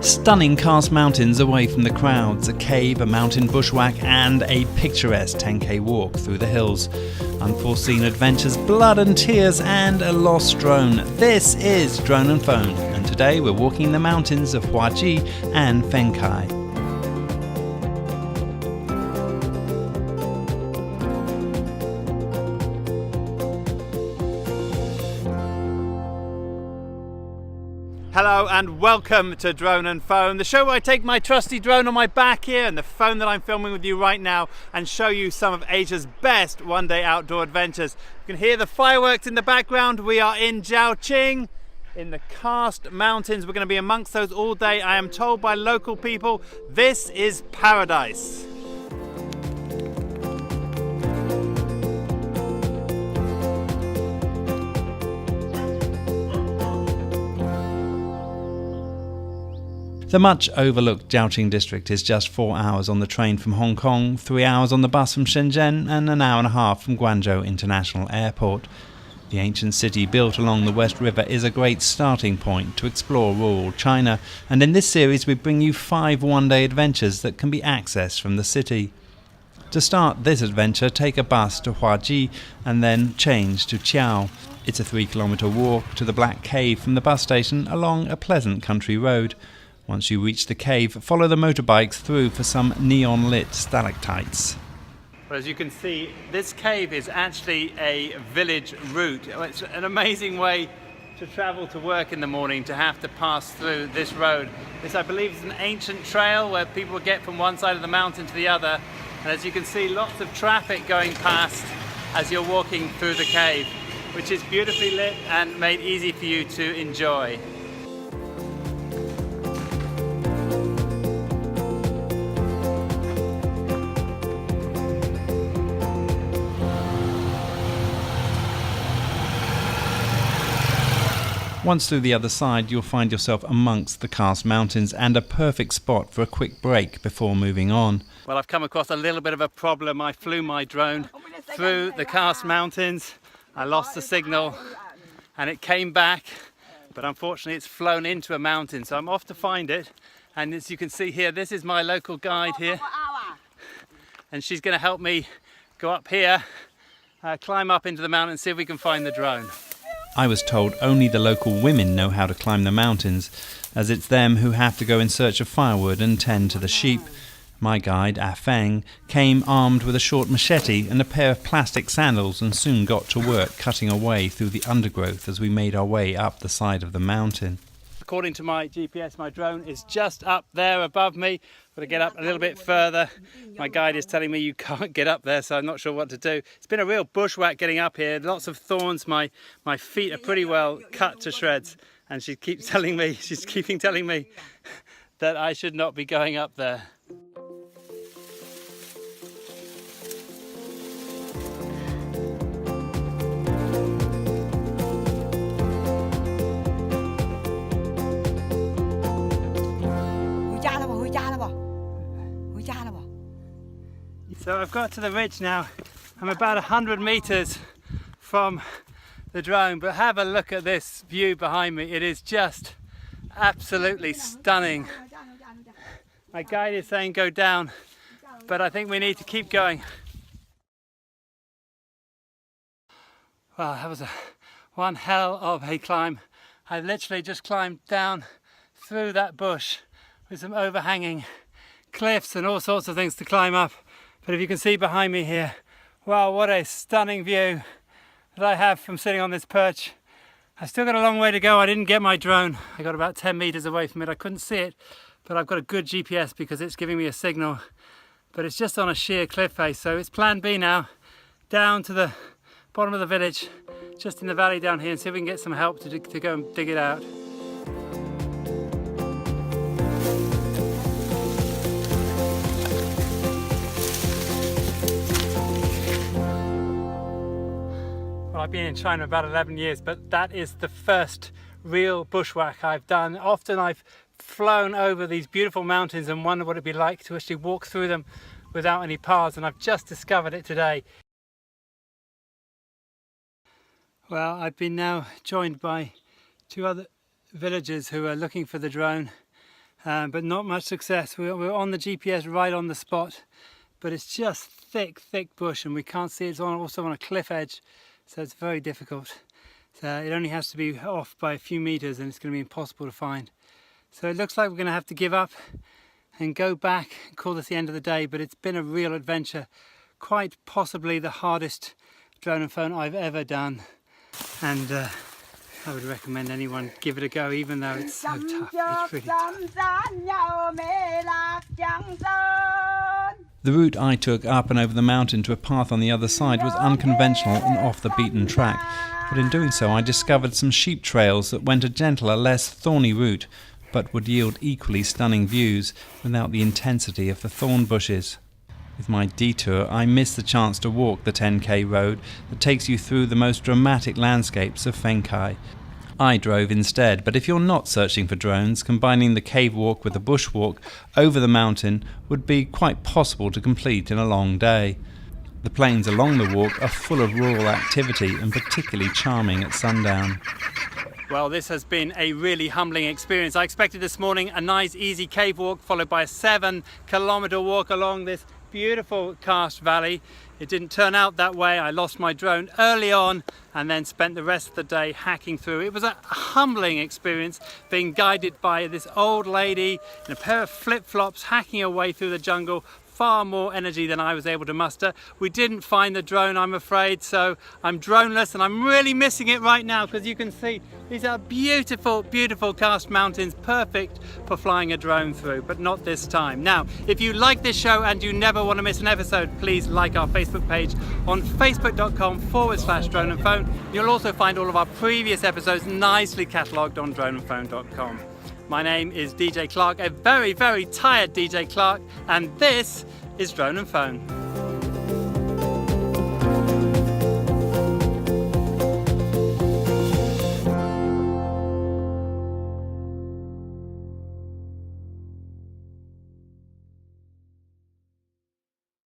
Stunning karst mountains away from the crowds, a cave, a mountain bushwhack and a picturesque 10k walk through the hills. Unforeseen adventures, blood and tears and a lost drone. This is Drone and Phone, and today we're walking the mountains of Huaji and Fengkai. Hello and welcome to Drone and Phone, the show where I take my trusty drone on my back here and the phone that I'm filming with you right now and show you some of Asia's best one-day outdoor adventures. You can hear the fireworks in the background. We are in Zhaoqing, in the karst mountains. We're going to be amongst those all day. I am told by local people this is paradise. The much overlooked Zhaoqing district is just 4 hours on the train from Hong Kong, 3 hours on the bus from Shenzhen and an hour and a half from Guangzhou International Airport. The ancient city built along the West River is a great starting point to explore rural China, and in this series we bring you 5 one-day adventures that can be accessed from the city. To start this adventure, take a bus to Huaji and then change to Qiao. It's a 3-kilometre walk to the Black Cave from the bus station along a pleasant country road. Once you reach the cave, follow the motorbikes through for some neon-lit stalactites. Well, as you can see, this cave is actually a village route. It's an amazing way to travel to work in the morning, to have to pass through this road. This, I believe, is an ancient trail where people get from one side of the mountain to the other. And as you can see, lots of traffic going past as you're walking through the cave, which is beautifully lit and made easy for you to enjoy. Once through the other side, you'll find yourself amongst the karst mountains and a perfect spot for a quick break before moving on. Well, I've come across a little bit of a problem. I flew my drone through the karst mountains. I lost the signal and it came back, but unfortunately it's flown into a mountain, so I'm off to find it. And as you can see here, this is my local guide here, and she's going to help me go up here, climb up into the mountain and see if we can find the drone. I was told only the local women know how to climb the mountains, as it's them who have to go in search of firewood and tend to the sheep. My guide, Ah Feng, came armed with a short machete and a pair of plastic sandals and soon got to work cutting a way through the undergrowth as we made our way up the side of the mountain. According to my GPS, my drone is just up there above me. Got to get up a little bit further. My guide is telling me you can't get up there, so I'm not sure what to do. It's been a real bushwhack getting up here. Lots of thorns. My feet are pretty well cut to shreds, and she's keeping telling me that I should not be going up there. So I've got to the ridge now. I'm about 100 meters from the drone, but have a look at this view behind me. It is just absolutely stunning. My guide is saying go down, but I think we need to keep going. Well, that was one hell of a climb. I literally just climbed down through that bush with some overhanging cliffs and all sorts of things to climb up. But if you can see behind me here, wow, what a stunning view that I have from sitting on this perch. I've still got a long way to go. I didn't get my drone. I got about 10 meters away from it. I couldn't see it, but I've got a good GPS because it's giving me a signal. But it's just on a sheer cliff face, so it's plan B now, down to the bottom of the village, just in the valley down here, and see if we can get some help to go and dig it out. Well, I've been in China about 11 years, but that is the first real bushwhack I've done. Often I've flown over these beautiful mountains and wondered what it'd be like to actually walk through them without any paths, and I've just discovered it today. Well, I've been now joined by 2 other villagers who are looking for the drone, but not much success. We're on the GPS right on the spot, but it's just thick bush, and we can't see it. It's also on a cliff edge, so it's very difficult. So it only has to be off by a few meters and it's going to be impossible to find. So it looks like we're going to have to give up and go back and call this the end of the day, but it's been a real adventure. Quite possibly the hardest drone and phone I've ever done. And I would recommend anyone give it a go, even though it's so tough. It's really tough. The route I took up and over the mountain to a path on the other side was unconventional and off the beaten track, but in doing so I discovered some sheep trails that went a gentler, less thorny route, but would yield equally stunning views without the intensity of the thorn bushes. With my detour, I missed the chance to walk the 10k road that takes you through the most dramatic landscapes of Fengkai. I drove instead, but if you're not searching for drones, combining the cave walk with the bushwalk over the mountain would be quite possible to complete in a long day. The plains along the walk are full of rural activity and particularly charming at sundown. Well, this has been a really humbling experience. I expected this morning a nice easy cave walk followed by a 7-kilometer walk along this beautiful karst valley. It didn't turn out that way. I lost my drone early on and then spent the rest of the day hacking through. It was a humbling experience being guided by this old lady in a pair of flip-flops hacking her way through the jungle. Far more energy than I was able to muster. We didn't find the drone, I'm afraid, so I'm droneless and I'm really missing it right now because you can see these are beautiful, beautiful karst mountains, perfect for flying a drone through, but not this time. Now, if you like this show and you never want to miss an episode, please like our Facebook page on facebook.com/drone and phone. You'll also find all of our previous episodes nicely catalogued on droneandphone.com. My name is DJ Clark, a very, very tired DJ Clark, and this is Drone and Phone.